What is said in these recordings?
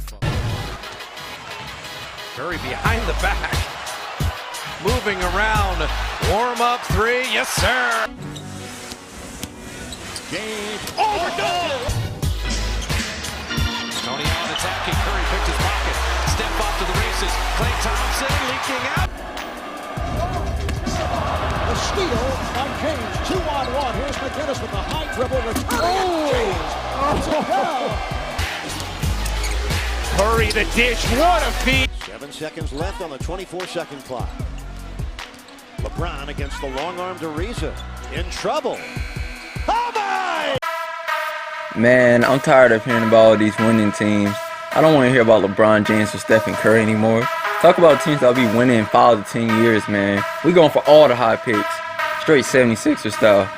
fun. Curry behind the back. Moving around. Warm up three. Yes, sir. Game overdone. Tony Allen attacking. Curry picked his pocket. Step off to the races. Klay Thompson leaking out. The steal by James. 2-on-1. Here's McGinnis with the high dribble. Curry the dish. What a feed. 7 seconds left on the 24-second clock. LeBron against the long-armed Ariza. In trouble. Oh my! Man, I'm tired of hearing about all these winning teams. I don't want to hear about LeBron James or Stephen Curry anymore. Talk about teams that'll be winning in 5 to 10 years, man. We going for all the high picks. Straight 76er style.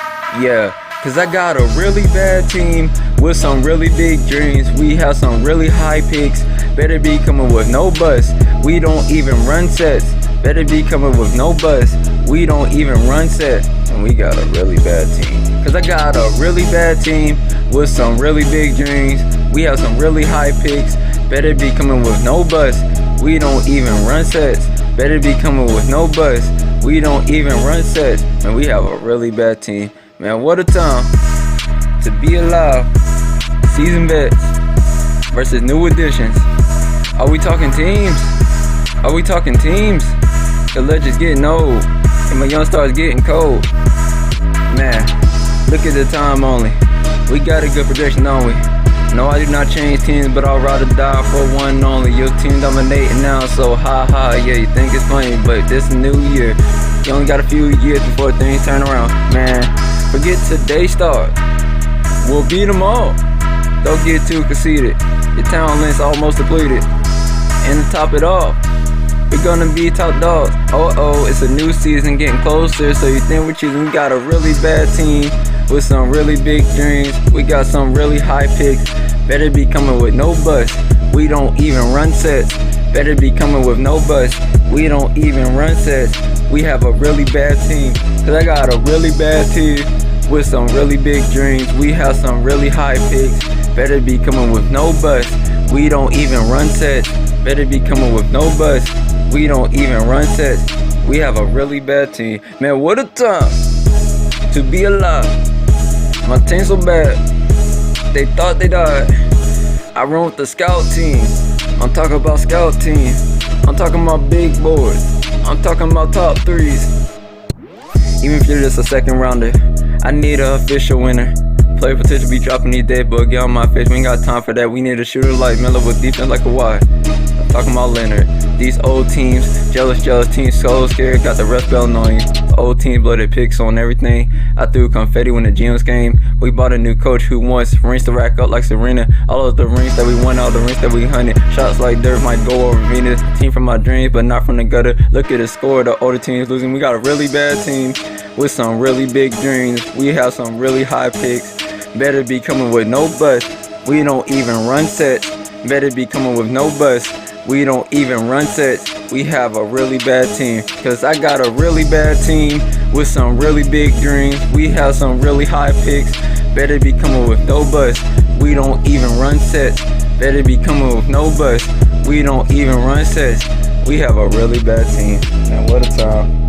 Yeah, because I got a really bad team with some really big dreams. We have some really high picks. Better be coming with no bust. We don't even run sets. Better be coming with no bust. We don't even run sets. And we got a really bad team. Because I got a really bad team with some really big dreams. We have some really high picks. Better be coming with no bust. We don't even run sets. Better be coming with no bust. We don't even run sets. And we have a really bad team. Man, what a time to be alive. Seasoned vets versus new additions. Are we talking teams? Are we talking teams? The legends getting old and my young stars getting cold. Man, look at the time only. We got a good projection, don't we? No, I do not change teams, but I'd rather die for one only. Your team dominating now, so ha ha. Yeah, you think it's funny, but this a new year. You only got a few years before things turn around. Man, forget today's start. We'll beat them all. Don't get too conceited. Your talent's almost depleted. And to top it off, we're gonna be top dogs. Oh, it's a new season getting closer, so you think we're choosing. We got a really bad team with some really big dreams. We got some really high picks. Better be coming with no bust. We don't even run sets. Better be coming with no bust. We don't even run sets. We have a really bad team. Cause I got a really bad team with some really big dreams. We have some really high picks. Better be coming with no bust. We don't even run sets. Better be coming with no bust. We don't even run sets. We have a really bad team. Man, what a time to be alive. My team's so bad, they thought they died. I run with the scout team. I'm talking about scout team. I'm talking about big boards. I'm talking about top threes. Even if you're just a second rounder, I need an official winner. Player potential be dropping these days, but get on my face. We ain't got time for that. We need a shooter like Miller with defense like a Y. I'm talking about Leonard. These old teams, jealous teams, so scared, got the rest belt on you. Old teams blooded picks on everything. I threw confetti when the GMs came. We bought a new coach who wants rings to rack up like Serena. All of the rings that we won, all the rings that we hunted. Shots like dirt might go over Venus. Team from my dreams, but not from the gutter. Look at the score, the older teams losing. We got a really bad team with some really big dreams. We have some really high picks. Better be coming with no bust. We don't even run sets. Better be coming with no bust. We don't even run sets. We have a really bad team. Cause I got a really bad team with some really big dreams. We have some really high picks. Better be coming with no bust. We don't even run sets. Better be coming with no bust. We don't even run sets. We have a really bad team. Man, what a time.